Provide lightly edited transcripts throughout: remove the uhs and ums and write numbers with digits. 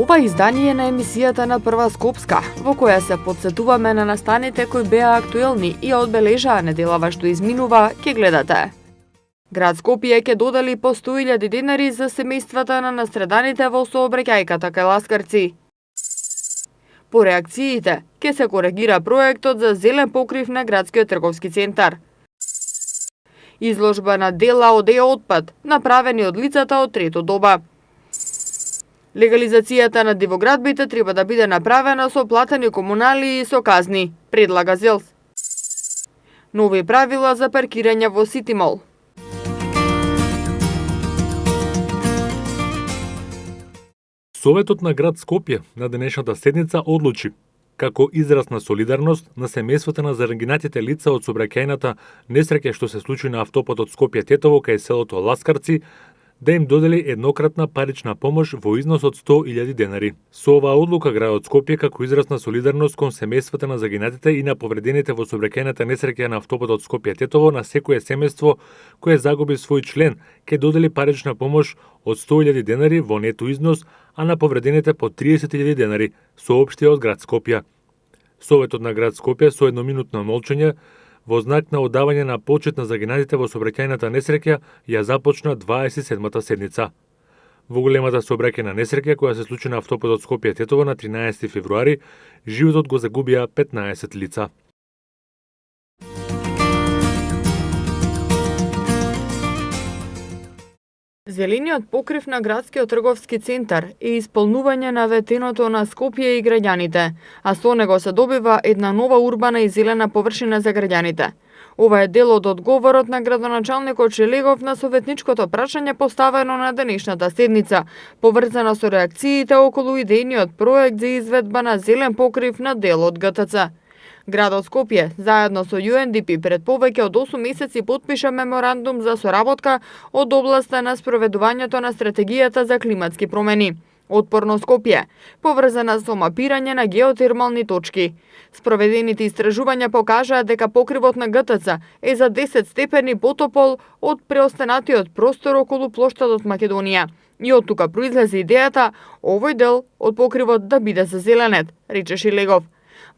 Ова издание на емисијата на Прва Скопска, во која се подсетуваме на настаните кои беа актуелни и одбележаа неделава што изминува, ќе гледате. Град Скопје ќе додели по 100.000 денари за семејствата на настраданите во сообраќајката кај Ласкарци. По реакциите, ќе се коригира проектот за зелен покрив на градскиот трговски центар. Изложба на дела од отпад, направени од лицата од трето доба. Легализацијата на дивоградбите треба да биде направена со платени комунали и со казни, предлага ЗЕЛС. Нови правила за паркирање во Ситимол. Советот на град Скопје на денешната седница одлучи, како израз на солидарност на семејствата на загинатите лица од сообраќајната несреќа што се случи на автопатот Скопје-Тетово кај селото Ласкарци, да им додели еднократна парична помош во износ од 100.000 денари. Со оваа одлука градот Скопје како израз на солидарност кон семејствата на загинатите и на повредените во сообраќајната несреќа на автопатот Скопје-Тетово на секое семејство кое загуби свој член, ќе додели парична помош од 100.000 денари во нето износ, а на повредените по 30.000 денари, соопштија од град Скопје. Советот на град Скопје со едноминутно молчење во знак на одавање на почит на загинатите во сообраќајната несреќа ја започна 27-та седница. Во големата сообраќајна несреќа која се случи на автопатот Скопје-Тетово на 13 февруари, животот го загубија 15 лица. Зелениот покрив на градскиот трговски центар е исполнување на ветеното на Скопје и граѓаните, а со него се добива една нова урбана и зелена површина за граѓаните. Ова е дел од одговорот на градоначалникот Шелегов на советничкото прашање поставено на денешната седница, поврзано со реакциите околу идејниот проект за изведба на зелен покрив на дел од ГТЦ. Градот Скопје, заедно со UNDP, пред повеќе од 8 месеци потпиша меморандум за соработка од областа на спроведувањето на стратегијата за климатски промени. Отпорно Скопје, поврзана со мапирање на геотермални точки. Спроведените истражувања покажаат дека покривот на ГТЦ е за 10 степени потопол од преостанатиот простор околу плоштадот Македонија. И од тука произлезе идејата овој дел од покривот да биде зазеленет, рече Шелегов.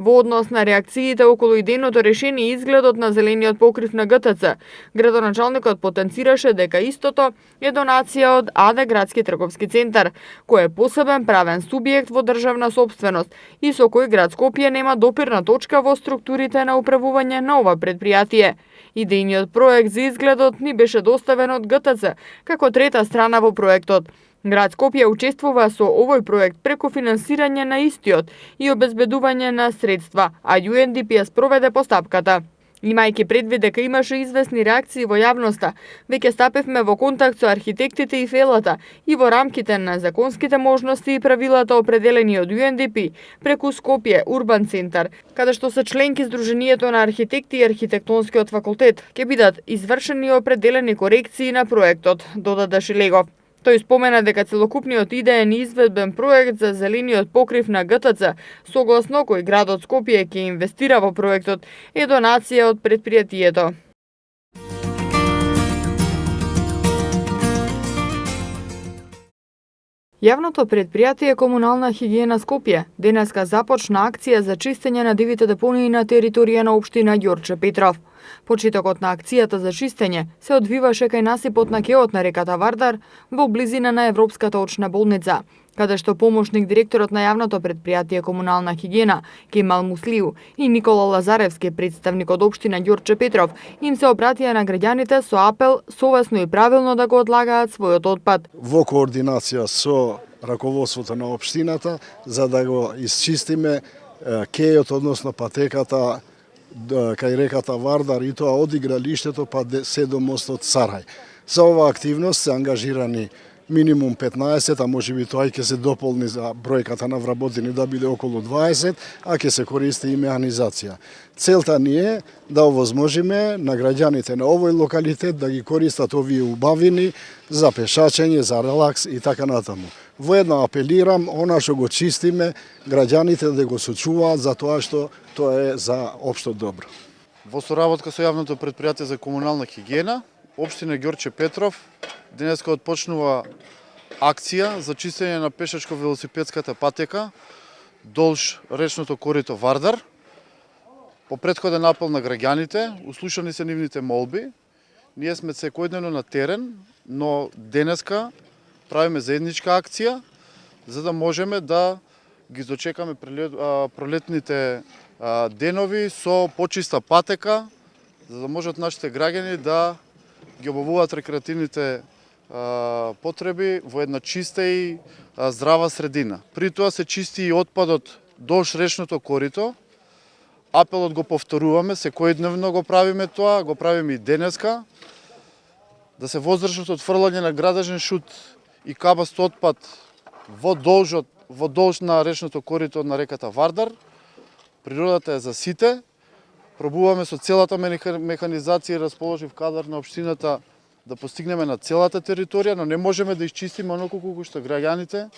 Во однос на реакциите околу идејното решение и изгледот на зелениот покрив на ГТЦ, градоначалникот потенцираше дека истото е донација од АД Градски трговски центар, кој е посебен правен субјект во државна сопственост и со кој град Скопје нема допирна точка во структурите на управување на ова предпријатие. Идејниот проект за изгледот ни беше доставен од ГТЦ како трета страна во проектот. Град Скопје учествува со овој проект преку финансирање на истиот и обезбедување на средства, а UNDP ја спроведе постапката. Имајќи предвид дека имаше известни реакции во јавноста, веќе стапевме во контакт со архитектите и фелата и во рамките на законските можности и правилата определени од UNDP преку Скопје Урбан центар, каде што се членки Сдруженијето на архитекти и архитектонскиот факултет, ќе бидат извршени определени корекции на проектот, додаде Шелегов. Тој спомена дека целокупниот идеен изведбен проект за зелениот покрив на ГТЦ, согласно кој градот Скопје ќе инвестира во проектот, е донација од предпријатието. Јавното предпријатие Комунална хигиена Скопје денеска започна акција за чистење на дивите депонии на територија на општина Ѓорче Петров. Почетокот на акцијата за чистење се одвиваше кај насипот на кеот на реката Вардар во близина на Европската очна болница, каде што помошник директорот на јавното предпријатие Комунална хигиена Кемал Муслиу и Никола Лазаревски, представник од општина Ѓорче Петров, им се обратија на граѓаните со апел совесно и правилно да го одлагаат својот отпад. Во координација со раководството на општината за да го исчистиме кејот, односно патеката кај реката Вардар и тоа од игралиштето па се до мостот Сарај. За оваа активност се ангажирани минимум 15, а можеби тоа ќе се дополни за бројката на вработени да биде околу 20, а ќе се користи и механизација. Целта ни е да овозможиме на граѓаните на овој локалитет да ги користат овие убавини за пешачење, за релакс и така натаму. Воедно апелирам, она што го чистиме, граѓаните да го сочуваат за тоа што тоа е за општо добро. Во соработка со јавното предпријатие за комунална хигиена, општина Ѓорче Петров денеска отпочнува акција за чистење на пешачко-велосипедската патека долж речното корито Вардар. По претходен апел на граѓаните, услушани се нивните молби. Ние сме секојдневно на терен, но денеска правиме заедничка акција за да можеме да ги дочекаме пролетните денови со почиста патека, за да можат нашите граѓани да ги обавуваат рекреативните потреби во една чиста и здрава средина. При тоа се чисти и отпадот долж речното корито. Апелот го повторуваме, секојдневно го правиме тоа, го правиме и денеска. Да се воздржат од фрлање на градежен шут и кабаст отпад во долж на речното корито на реката Вардар. Природата е за сите. Пробуваме со целата механизација и расположив кадар на општината да постигнеме на целата територија, но не можеме да исчистиме оноку колку што граѓаните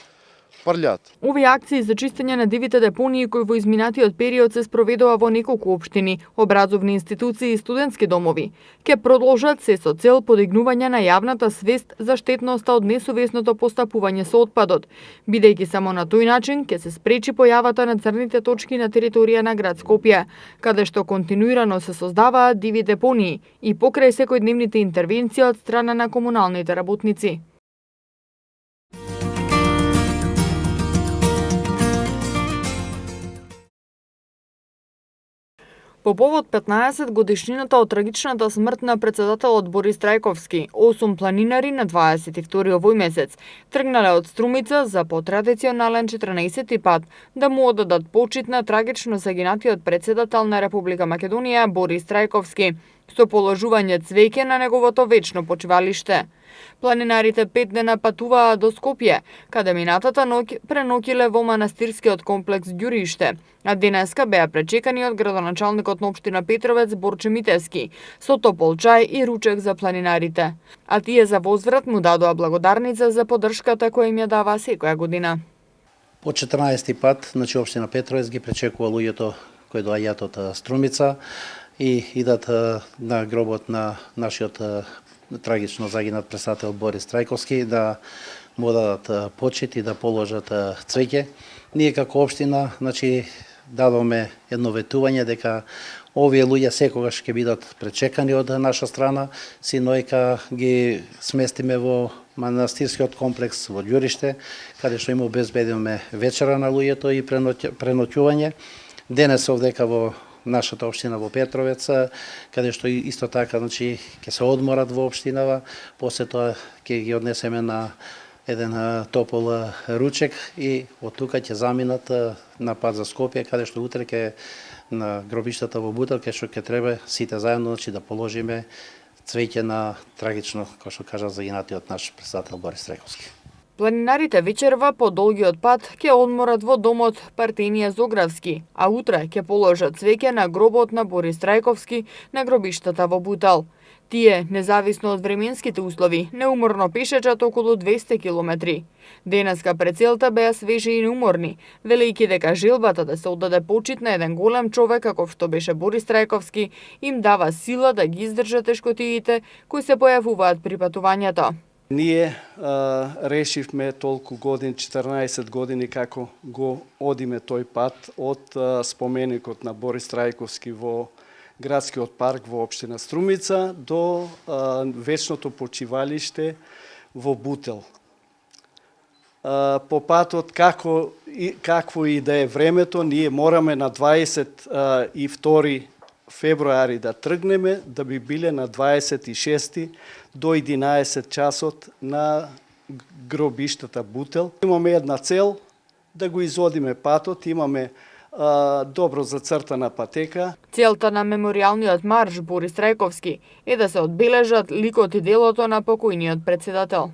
фрлјаат. Овие акции за чистење на дивите депонии кои во изминатиот период се спроведува во неколку општини, образовни институции и студентски домови, ќе продолжат се со цел подигнување на јавната свест за штетноста од несовесното постапување со отпадот, бидејќи само на тој начин ќе се спречи појавата на црните точки на територија на град Скопје, каде што континуирано се создаваат диви депонии и покрај секојдневните интервенции од страна на комуналните работници. По повод 15 годишнината од трагичната смрт на председателот Борис Трајковски, 8 планинари на 22 овој месец тргнале од Струмица за потрадиционален 14-ти пат да му одадат почит на трагично загинатиот председател на Република Македонија Борис Трајковски, со положување цвеќе на неговото вечно почивалиште. Планинарите 5 дена патуваа до Скопје, каде минатата ноќ преноќиле во манастирскиот комплекс Ѓуриште, а денеска беа пречекани од градоначалникот на општина Петровец Борче Митевски, со топол чај и ручек за планинарите. А тие за возврат му дадоа благодарница за поддршката која им ја дава секоја година. По 14-ти пат, значи општина Петровец ги пречекува луѓето кои доаѓаат од Струмица и идат на гробот на нашиот трагично загинат председател Борис Трајковски да му дадат почит и да положат цвеќе. Ние како општина, значи, дадоме едно ветување дека овие луѓе секогаш ќе бидат пречекани од наша страна, синојка ги сместиме во манастирскиот комплекс во Ѓуриште, каде што им обезбедиме вечера на луѓето и преноќување. Денес овдека во нашата општина во Петровец, каде што исто така, значи, ќе се одморат во општинава, после тоа ќе ги однесеме на еден топол ручек и од тука ќе заминат на пат за Скопје, каде што утре ќе на гробиштата во Бутел, каде што ќе треба сите заедно, значи, да положиме цвеќе на трагично, како што кажа, загинатиот наш председател Борис Трајковски. Планинарите вечерва по долгиот пат ќе одморат во домот Партенија Зогравски, а утре ќе положат цвеќе на гробот на Борис Трајковски на гробиштата во Бутел. Тие, независно од временските услови, неуморно пешачат околу 200 километри. Денеска пред целта беа свежи и неуморни, велејќи дека желбата да се отдаде почит на еден голем човек каков што беше Борис Трајковски им дава сила да ги издржат тешкотиите кои се појавуваат при патувањето. Ние решивме толку години, 14 години како го одиме тој пат од споменикот на Борис Трајковски во градскиот парк во општина Струмица до вечното почивалиште во Бутел. По патот, какво и да е времето, ние мораме на 22 февруари да тргнеме, да би биле на 26 до 11 часот на гробиштата Бутел. Имаме една цел да го изодиме патот, имаме добро зацртана патека. Целта на меморијалниот марш Борис Трајковски е да се одбележат ликот и делото на покојниот председател.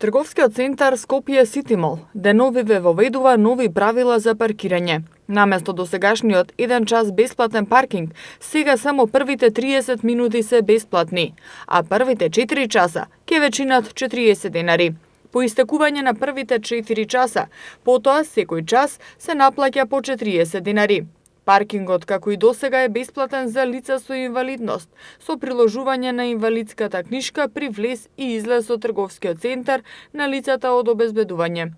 Трговскиот центар Скопје Сити Мол деновиве воведува нови правила за паркирање. Наместо досегашниот 1 час бесплатен паркинг, сега само првите 30 минути се бесплатни, а првите 4 часа ќе вечинат 40 денари. По истекување на првите 4 часа, потоа секој час се наплаќа по 40 денари. Паркингот, како и досега, е бесплатен за лица со инвалидност, со приложување на инвалидската книшка при влез и излез од трговскиот центар на лицата од обезбедување.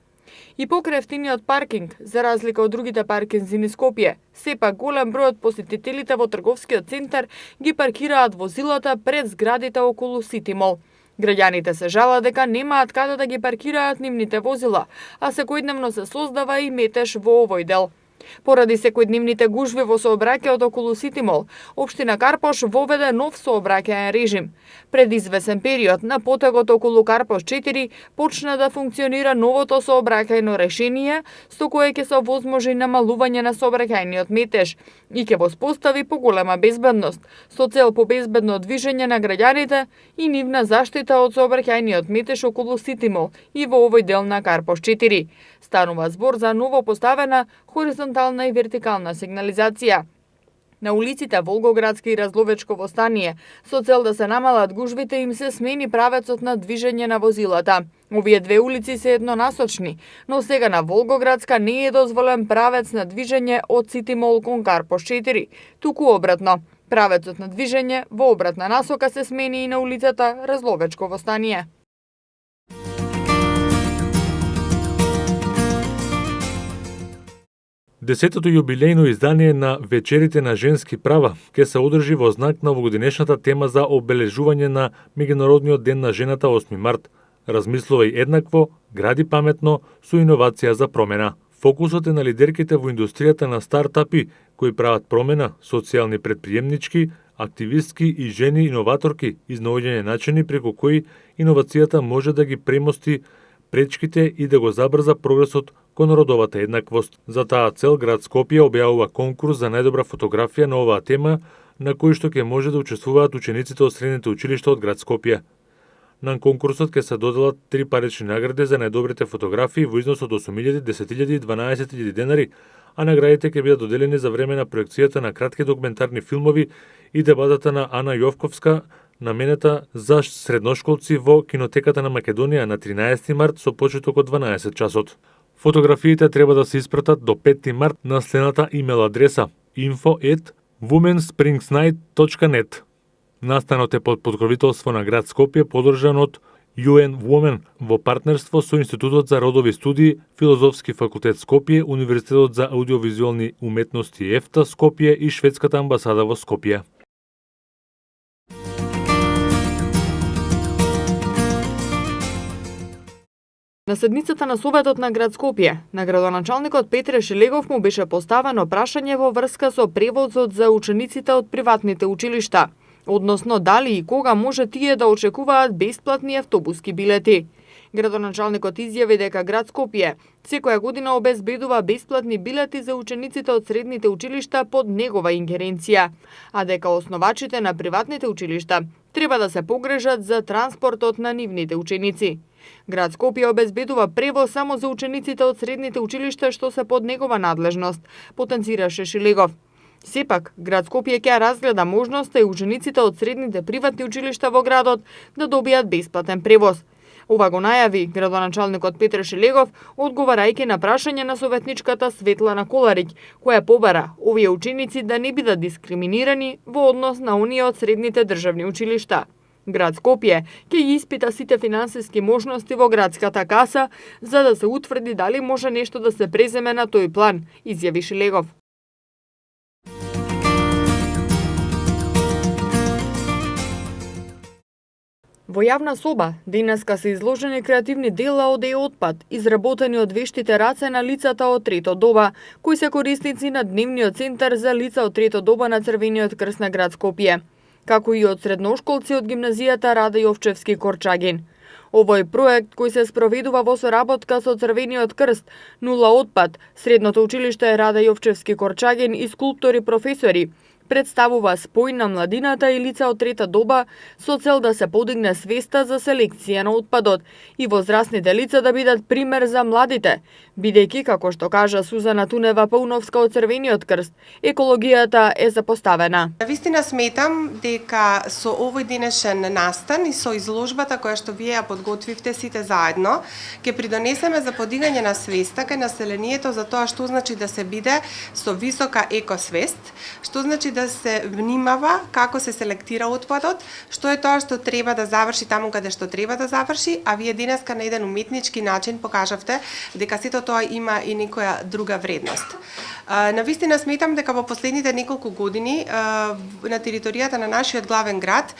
И покрај ефтиниот паркинг, за разлика од другите паркинзи низ Скопје, сепак голем број од посетителите во трговскиот центар ги паркираат возилата пред зградите околу Сити Мол. Граѓаните се жалат дека немаат каде да ги паркираат нивните возила, а секојдневно се создава и метеж во овој дел. Поради секојдневните гужви во сообраќајот околу Сити Мол, општина Карпош воведе нов сообраќајен режим. Пред извесен период на потегот околу Карпош 4 почна да функционира новото сообраќајно решение, со кое ќе се овозможи намалување на сообраќајниот метеж и ќе воспостави поголема безбедност, со цел по безбедно движење на граѓаните и нивна заштита од сообраќајниот метеж околу Сити Мол и во овој дел на Карпош 4. Станува збор за ново поставена хоризонтална и вертикална сигнализација на улиците Волгоградски и Разловечко во Стание, со цел да се намалат гужвите им се смени правецот на движење на возилата. Овие две улици се еднонасочни, но сега на Волгоградска не е дозволен правец на движење од Сити Мол кон Карпош 4, туку обратно. Правецот на движење во обратна насока се смени и на улицата Разловечко во Стание. Десетото јубилејно издание на Вечерите на женски права ќе се одржи во знак на овогодинешната тема за обележување на Меѓународниот ден на жената 8 март. Размислувај еднакво, гради паметно со иновација за промена. Фокусот е на лидерките во индустријата на стартапи кои прават промена, социјални предприемнички, активистки и жени иноваторки, изнаоѓање начини преку кои иновацијата може да ги премости пречките и да го забрза прогресот кон родовата еднаквост. За таа цел град Скопје објавува конкурс за најдобра фотографија на оваа тема, на кој што ќе може да учествуваат учениците од средните училишта од град Скопје. На конкурсот ќе се доделат 3 парични награди за најдобрите фотографии во износ од 8.000, 10.000 и 12.000 денари, а наградите ќе бидат доделени за време на проекцијата на кратки документарни филмови и дебатата на Ана Јовковска, наменета за средношколци во Кинотеката на Македонија на 13 март со почеток од 12 часот. Фотографиите треба да се испратат до 5 март на следната имейл адреса info@womenspringsnight.net. Настанот е под покровителство на град Скопје, подржан од UN Women во партнерство со Институтот за родови студии, Филозофски факултет Скопје, Универзитетот за аудиовизуелни уметности ЕФТА Скопје и Шведската амбасада во Скопје. На седницата на Советот на град Скопје, на градоначалникот Петре Шелегов му беше поставено прашање во врска со превозот за учениците од приватните училишта, односно дали и кога може тие да очекуваат бесплатни автобуски билети. Градоначалникот изјави дека град Скопје секоја година обезбедува бесплатни билети за учениците од средните училишта под негова ингеренција, а дека основачите на приватните училишта треба да се погрежат за транспортот на нивните ученици. Град Скопје обезбедува превоз само за учениците од средните училишта што се под негова надлежност, потенцираше Шилегов. Сепак, град Скопје ќе разгледа можноста и учениците од средните приватни училишта во градот да добијат бесплатен превоз. Ова го најави градоначалникот Петре Шелегов, одговарајќи на прашање на советничката Светлана Колариќ, која побара овие ученици да не бидат дискриминирани во однос на оние од средните државни училишта. Град Скопје ќе ги испита сите финансиски можности во градската каса за да се утврди дали може нешто да се преземе на тој план, изјави Шелегов. Во јавна соба денеска се изложени креативни дела од отпад, изработени од вештите раце на лицата од трето доба, кои се корисници на дневниот центар за лица од трето доба на Црвениот крст на град Скопје, како и од средношколци од гимназијата Раде Јовчевски Корчагин. Овој проект, кој се спроведува во соработка со Црвениот крст, Нула отпад, Средното училиште Раде Јовчевски Корчагин и скулптори професори, Представува спој на младината и лица од трета доба со цел да се подигне свеста за селекција на отпадот и возрастните лица да бидат пример за младите, бидејќи, како што кажа Сузана Тунева-Пауновска од Црвениот крст, екологијата е запоставена. Навистина сметам дека со овој денешен настан и со изложбата која што вие ја подготвивте сите заедно, ќе придонесеме за подигање на свеста кај населението за тоа што значи да се биде со висока екосвест, што значи да се внимава како се селектира отпадот, што е тоа што треба да заврши таму каде што треба да заврши, а вие денеска на еден уметнички начин покажавте дека сето тоа има и некоја друга вредност. Навистина сметам дека во последните неколку години на територијата на нашиот главен град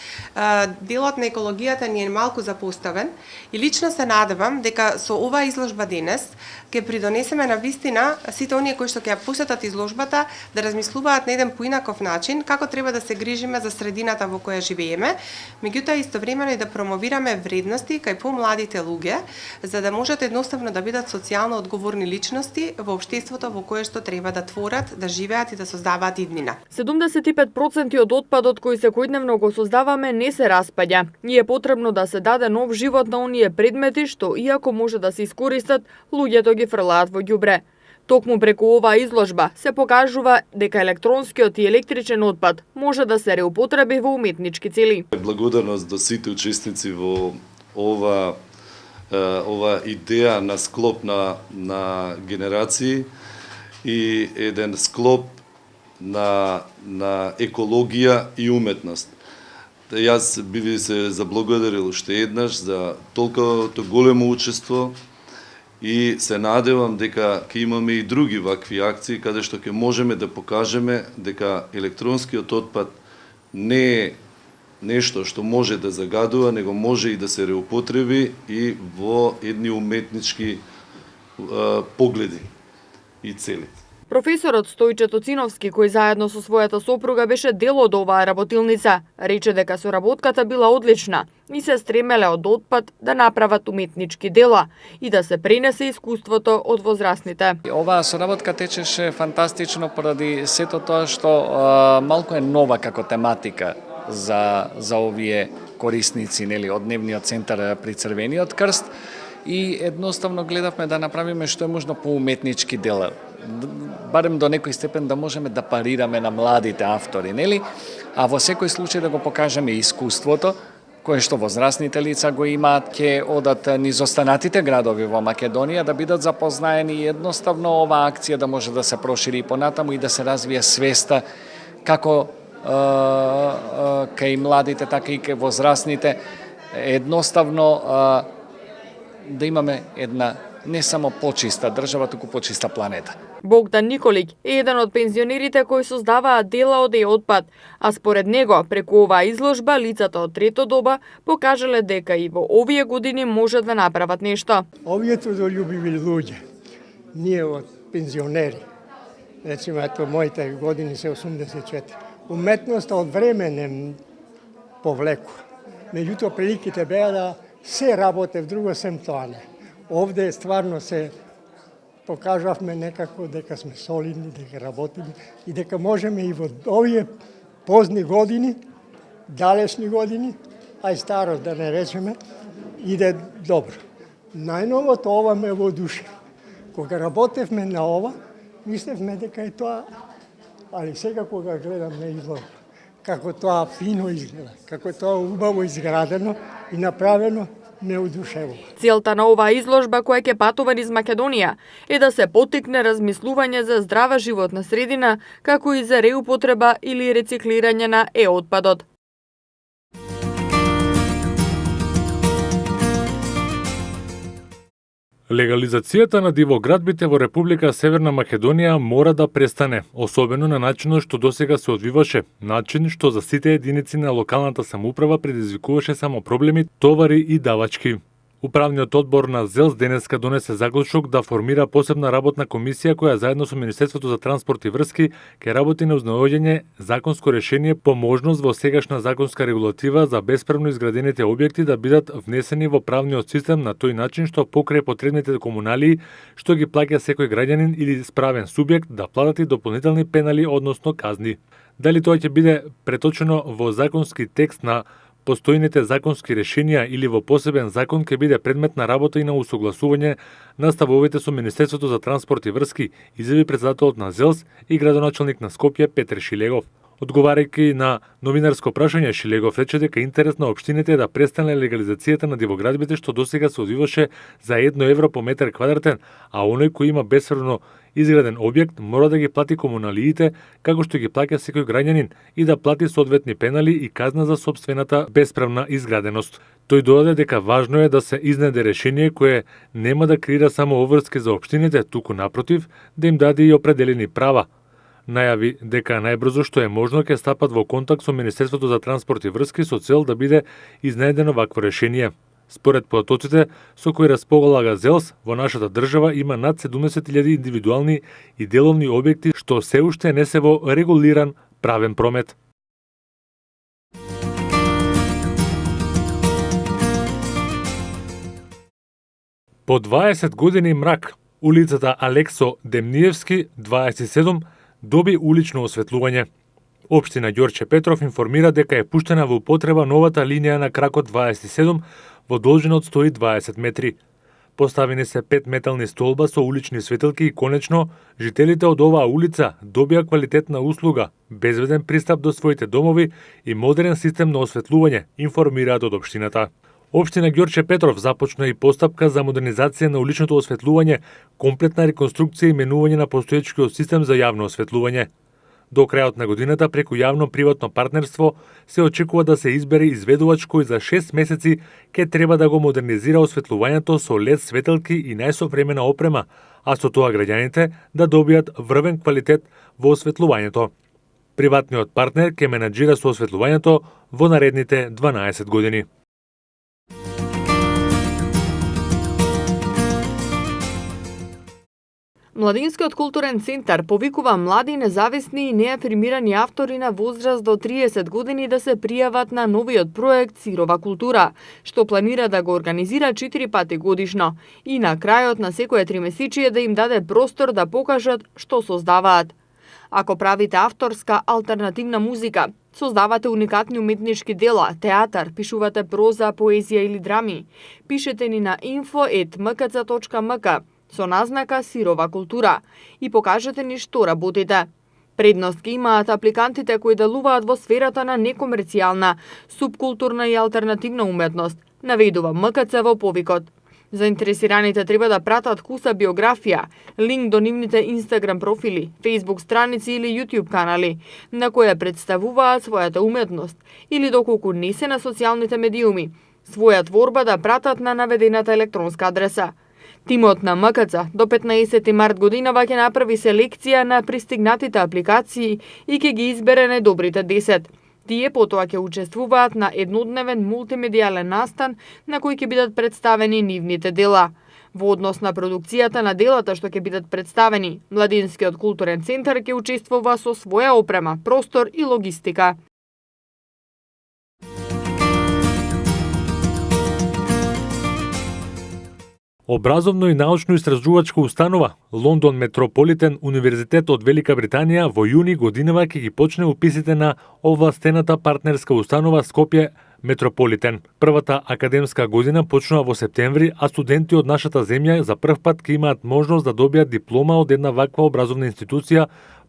делот на екологијата ни е малку запоставен и лично се надевам дека со оваа изложба денес ќе придонесеме навистина сите оние кои што ќе ја посетат изложбата да размислуваат на еден поинаков начин како треба да се грижиме за средината во која живееме, меѓутоа истовремено и да промовираме вредности кај помладите луѓе за да можат едноставно да бидат социјално одговорни личности во општеството во кое што треба да творат, да живеат и да создаваат иднина. 75% од отпадот кој секојдневно го создаваме не се распаѓа и е потребно да се даде нов живот на оние предмети што, иако може да се искористат, луѓето ги фрлаат во ѓубре. Токму преку оваа изложба се покажува дека електронскиот и електричен отпад може да се реупотреби во уметнички цели. Благодарност до сите учесници во ова идеја на склоп на генерации и еден склоп на екологија и уметност. Јас би ви се заблагодарил уште еднаш за толкото големо учество и се надевам дека ќе имаме и други вакви акции каде што ќе можеме да покажеме дека електронскиот отпад не е нешто што може да загадува, него може и да се реупотреби и во едни уметнички погледи и цели. Професорот Стојче Тоциновски, кој заедно со својата сопруга беше дел од оваа работилница, рече дека соработката била одлична и се стремеле од отпад да направат уметнички дела и да се пренесе искуството од возрастните. Оваа соработка течеше фантастично поради сето тоа што малку е нова како тематика за овие корисници, нели, од дневниот центар при Црвениот крст и едноставно гледавме да направиме што е можно по уметнички дела. Барем до некој степен да можеме да парираме на младите автори, нели? А во секој случај да го покажеме искуството кое што возрастните лица го имаат, ќе одат низ останатите градови во Македонија да бидат запознаени и едноставно оваа акција да може да се прошири и понатаму и да се развие свеста како кај младите, така и кај возрастните, едноставно да имаме една не само почиста држава, туку почиста планета. Богдан Николик е еден од пензионерите кои создаваат дела од отпад, а според него, преку оваа изложба, лицата од трето доба покажале дека и во овие години може да направат нешто. Овие трудолюбиви луѓе, ние од пензионери, речимо, ето, моите години се 84, уметноста од време не повлекува. Меѓутоа, приликите беа да се работе в друго сем тоа не. Овде стварно се покажавме некако дека сме солидни, дека работиме и дека можеме и во овие позни години, далечни години, а и старост да не речеме, иде добро. Најновото ова ме воодушеви. Кога работевме на ова, мислевме дека е тоа, али сега кога гледам на изложба, како тоа фино изгледа, како тоа убаво изградено и направено, ме одушевува. Целта на оваа изложба која ќе патува низ Македонија е да се поттикне размислување за здрава животна средина, како и за реупотреба или рециклирање на отпадот. Легализацијата на дивоградбите во Република Северна Македонија мора да престане, особено на начинот што досега се одвиваше, начин што за сите единици на локалната самоуправа предизвикуваше само проблеми, товари и давачки. Управниот одбор на ЗЕЛС денеска донесе заклучок да формира посебна работна комисија која заедно со Министерството за транспорт и врски ќе работи на узнаоѓање законско решение по можност во сегашна законска регулатива за бесправно изградените објекти да бидат внесени во правниот систем на тој начин што покрај потребните комуналии што ги плаќа секој граѓанин или справен субјект да плати дополнителни пенали, односно казни. Дали тоа ќе биде преточено во законски текст на постојните законски решенија или во посебен закон ќе биде предмет на работа и на усогласување на ставовите со Министерството за транспорт и врски, изјави претседателот на ЗЕЛС и градоначелник на Скопје Петер Шилегов. Одговарајќи на новинарско прашање, Шилегов рече дека интерес на општините е да престане легализацијата на дивоградбите што досега се одвиваше за 1 евро по метар квадратен, а оној кој има бесправно изграден објект мора да ги плати комуналиите како што ги плаќа секој граѓанин и да плати соодветни пенали и казна за сопствената бесправна изграденост. Тој додаде дека важно е да се изнеде решение кое нема да креира само обврски за општините, туку напротив, да им даде и определени права. Најави дека најбрзо што е можно ќе стапат во контакт со Министерството за транспорт и врски со цел да биде изнедено вакво решение. Според потоците со кои располага ЗЕЛС, во нашата држава има над 70.000 индивидуални и деловни објекти што се уште не се во регулиран правен промет. По 20 години мрак, улицата Алексо Демниевски, 27, доби улично осветлување. Општина Ѓорче Петров информира дека е пуштена во употреба новата линија на кракот 27 во должина од 120 метри. Поставени се 5 метални столба со улични светилки и конечно, жителите од оваа улица добија квалитетна услуга, безбеден пристап до своите домови и модерен систем на осветлување, информираат од општината. Општина Ѓорче Петров започна и постапка за модернизација на уличното осветлување, комплетна реконструкција и менување на постоечкиот систем за јавно осветлување. До крајот на годината преку јавно-приватно партнерство се очекува да се избере изведувач кој за 6 месеци ќе треба да го модернизира осветлувањето со LED светилки и најсовремена опрема, а со тоа граѓаните да добијат врвен квалитет во осветлувањето. Приватниот партнер ќе менаџира со осветлувањето во наредните 12 години. Младинскиот културен центар повикува млади, независни и неафирмирани автори на возраст до 30 години да се пријават на новиот проект Сирова култура, што планира да го организира 4 пати годишно и на крајот на секое тримесечие да им даде простор да покажат што создаваат. Ако правите авторска алтернативна музика, создавате уникатни уметнички дела, театар, пишувате проза, поезија или драми, пишете ни на info@mkc.mk со назнака Сирова култура и покажете ни што работите. Предност ги имаат апликантите кои делуваат во сферата на некомерцијална, субкултурна и алтернативна уметност, наведува МКЦ во повикот. Заинтересираните треба да пратат куса биографија, линк до нивните Инстаграм профили, Фейсбук страници или YouTube канали, на која представуваат својата уметност, или доколку не се на социјалните медиуми, своја творба да пратат на наведената електронска адреса. Тимот на МКЦ до 15 март годинава ќе направи селекција на пристигнатите апликации и ќе ги избере најдобрите 10. Тие потоа ќе учествуваат на еднодневен мултимедијален настан на кој ќе бидат представени нивните дела. Во однос на продукцијата на делата што ќе бидат представени, Младинскиот културен центар ќе учествува со своја опрема, простор и логистика. Образовно и научно-истражувачка установа Лондон Метрополитен Универзитет од Велика Британија во јуни годинава ќе ги почне уписите на овластената партнерска установа Скопје Метрополитен. Првата академска година почнува во септември, а студенти од нашата земја за прв пат ќе имаат можност да добијат диплома од една ваква образовна институција,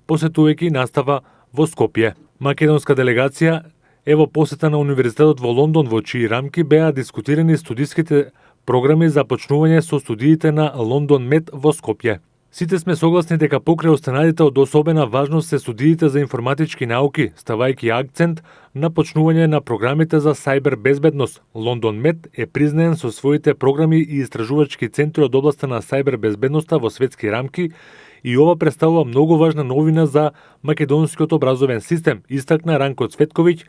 посетувајќи настава во Скопје. Македонска делегација е во посета на Универзитетот во Лондон, во чии рамки беа дискутирани студиските програми за почнување со студиите на Лондон Мед во Скопје. Сите сме согласни дека покрај останатите од особена важност се студиите за информатички науки, ставајќи акцент на почнување на програмите за сајбер безбедност. Лондон Мед е признаен со своите програми и истражувачки центри од областа на сајбер безбедноста во светски рамки и ова представува многу важна новина за македонскиот образовен систем, истакна Ранко Цветковиќ,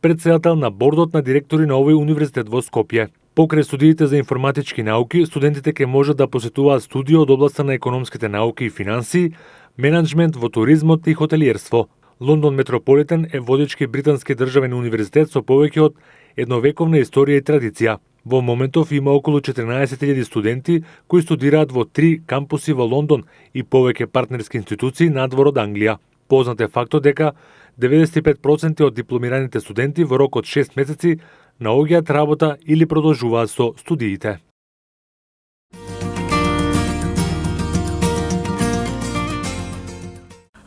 председател на бордот на директори на овој универзитет во Скопје. Покрај студиите за информатички науки, студентите ќе можат да посетуваат студии од областта на економските науки и финансии, менеджмент во туризмот и хотелиерство. Лондон Метрополитен е водички британски државен универзитет со повеќе од едновековна историја и традиција. Во моментов има околу 14.000 студенти кои студираат во 3 кампуси во Лондон и повеќе партнерски институции надвор од Англија. Познат е фактот дека 95% од дипломираните студенти во рок од 6 месеци наоѓаат работа или продолжуваат со студиите.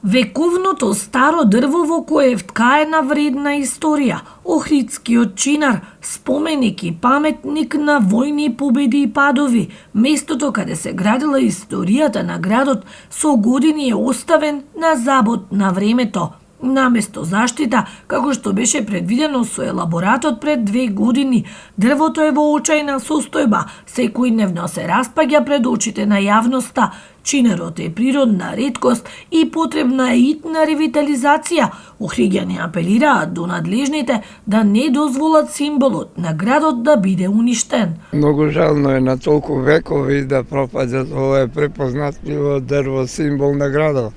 Вековното старо дрво во кое е вткаена вредна историја, Охридскиот чинар, споменик и паметник на војни, победи и падови, местото каде се градила историјата на градот, со години е оставен на забот на времето. Наместо заштита, како што беше предвидено со елаборатот пред 2 години, дрвото е во очајна состојба, секојдневно се распаѓа пред очите на јавноста. Чинерот е природна реткост и потребна е итна ревитализација. Охриѓани апелираат до надлежните да не дозволат символот на градот да биде уништен. Многу жално е на толку векови да пропаѓат. Ова е препознатливо дрво, символ на градот.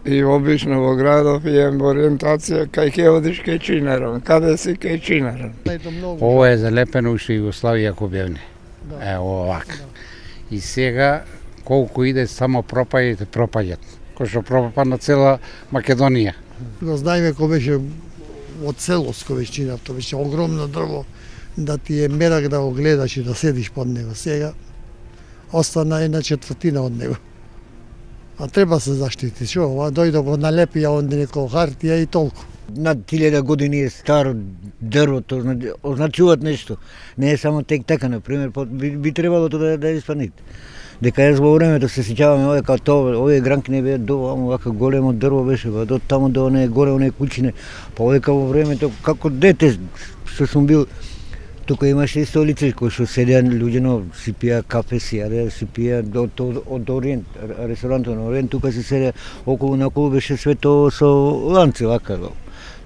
И обично во градов имам ориентација кај ќе одиш кај чинерон, каде си кај чинерон. Ова е залепено уште Југославија ако бевне. Овак. И сега колку иде само пропаѓат. Кој што пропадна цела Македонија. Го знаеме кој беше од целост кој беше чинар, тоа беше огромно дрво да ти е мерак да го гледаш и да седиш под него. Сега остана 1/4 од него. А треба се заштити. Шо, ова дојде го налепија онде некој хартија и толку. Над 1000 години е старо дрвото, означуваат нешто. Не е само така, например, би требало тоа да испаните. Дека јас во времето се сеќаваме овие како тоа, овие гранки не беа доволно, вака големо дрво беше, па до таму до оние горе, оние кучине, па овие во времето, како дете што сум бил, тука имаше и столици кои што седеа луѓено, си пија кафе, си пија од Ориент, ресторантот на Ориент, тука се седеа околу наоколу беше све тоа со ланци, вака.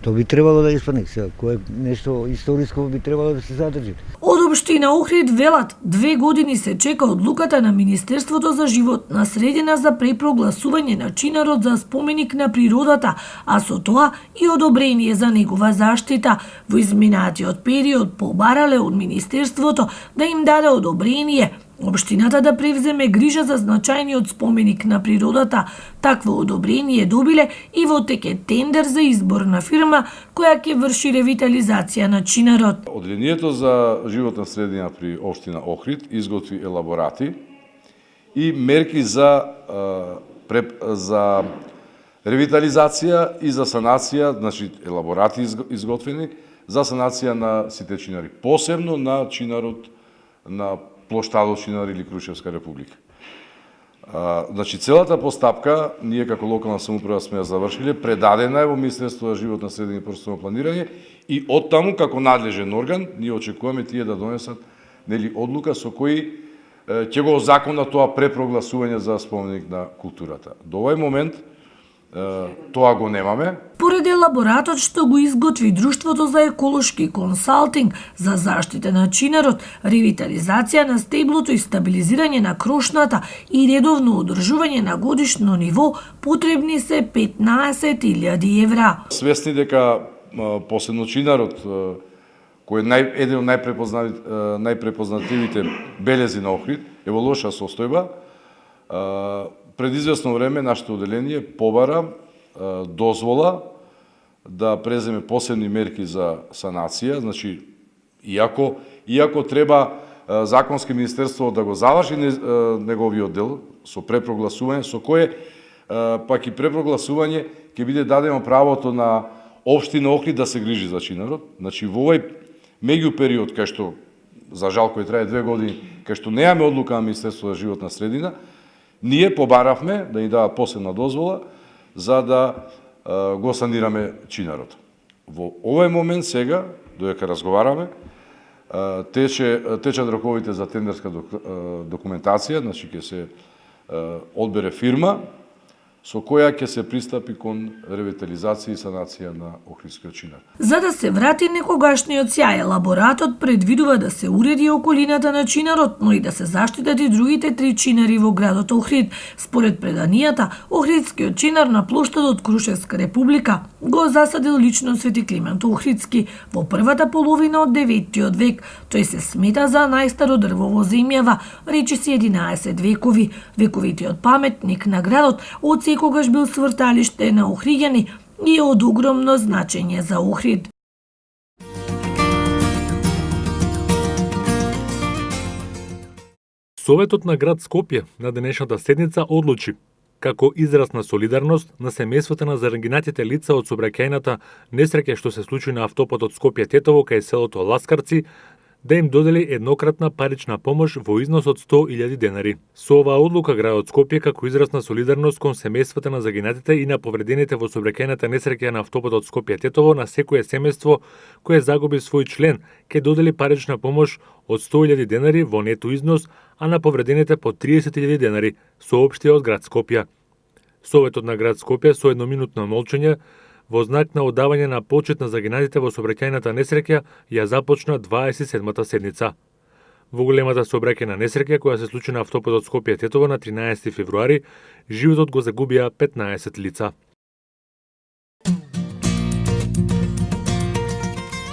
Тоа би требало да испани сега, кое нешто историско би требало да се задржи. Од општина Охрид велат, 2 години се чека одлуката на Министерството за животна средина за препрогласување на чинарот за споменик на природата, а со тоа и одобрение за негова заштита. Во изминатиот период побарале од Министерството да им даде одобрение општината да превземе грижа за значајниот споменик на природата. Такво одобрение добиле и во теке тендер за избор на фирма која ќе врши ревитализација на чинарот. Одделението за животна средина при општина Охрид изготви елаборати и мерки за ревитализација и за санација, значи елаборати изготвени за санација на сите чинари, посебно на чинарот на плоштадот Чинар или Крушевска република. Значи, целата постапка, ние како локална самоуправа сме ја завршиле, предадена е во Министерството за животна средина и просторно планирање и оттаму како надлежен орган ние очекуваме тие да донесат одлука со кој ќе го озакона тоа препрогласување за споменик на културата. До овој момент тоа го немаме. Поради елаборатот што го изготви Друштвото за еколошки консалтинг за заштита на чинарот, ревитализација на стеблото и стабилизирање на крошната и редовно одржување на годишно ниво, потребни се 15.000 евра. Свесни дека посебно чинарот, кој е еден од најпрепознатливите белези на Охрид, е во лоша состојба, пред известно време нашето одделение побара дозвола да преземе посебни мерки за санација, значи иако треба законски министерство да го заврши неговиот дел со препрогласување, со кое пак и препрогласување ќе биде дадено правото на општина Охрид да се грижи за чинарот. Значи во овој меѓу период кај што за жал кој трае 2 години, кај што немаме одлука на Министерството за животна средина, ние побаравме да ни дадат посебна дозвола за да го санираме чинарот. Во овој момент сега, додека разговараме, течат роковите за тендерска документација, значи ќе се одбере фирма со која ќе се пристапи кон ревитализација и санација на Охридскиот чинар. За да се врати некогашниот сјај, елаборатот предвидува да се уреди околината на чинарот, но и да се заштитат и другите 3 чинари во градот Охрид. Според преданијата, Охридскиот чинар на плоштадот Крушевска република го засадил лично Свети Климент Охридски во првата половина од 9 век. Тој се смета за најстаро дрво во земјава, речиси 11 векови. Вековитиот паметник на градот од секогаш бил сврталиште на охриѓани и од огромно значење за Охрид. Советот на град Скопје на денешната седница одлучи, како израз на солидарност на семејствата на загинатите лица од сообраќајната несреќа што се случи на автопатот Скопје-Тетово кај селото Ласкарци, да им додели еднократна парична помош во износ од 100.000 денари. Со оваа одлука градот Скопје како израз на солидарност кон семејствата на загинатите и на повредените во сообраќајната несреќа на автопатот Скопје-Тетово на секое семејство кое загуби свој член ќе додели парична помош од 100.000 денари во нето износ, а на повредените по 30.000 денари, соопштија од град Скопје. Советот на град Скопје со едноминутно молчење во знак на одавање на почит на загинатите во сообраќајната несреќа ја започна 27-та седница. Во големата сообраќајна несреќа која се случи на автопатот Скопје-Тетово на 13 февруари, животот го загубија 15 лица.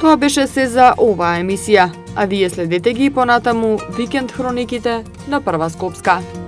Тоа беше се за оваа емисија, а вие следете ги понатаму викенд хрониките на Прва Скопска.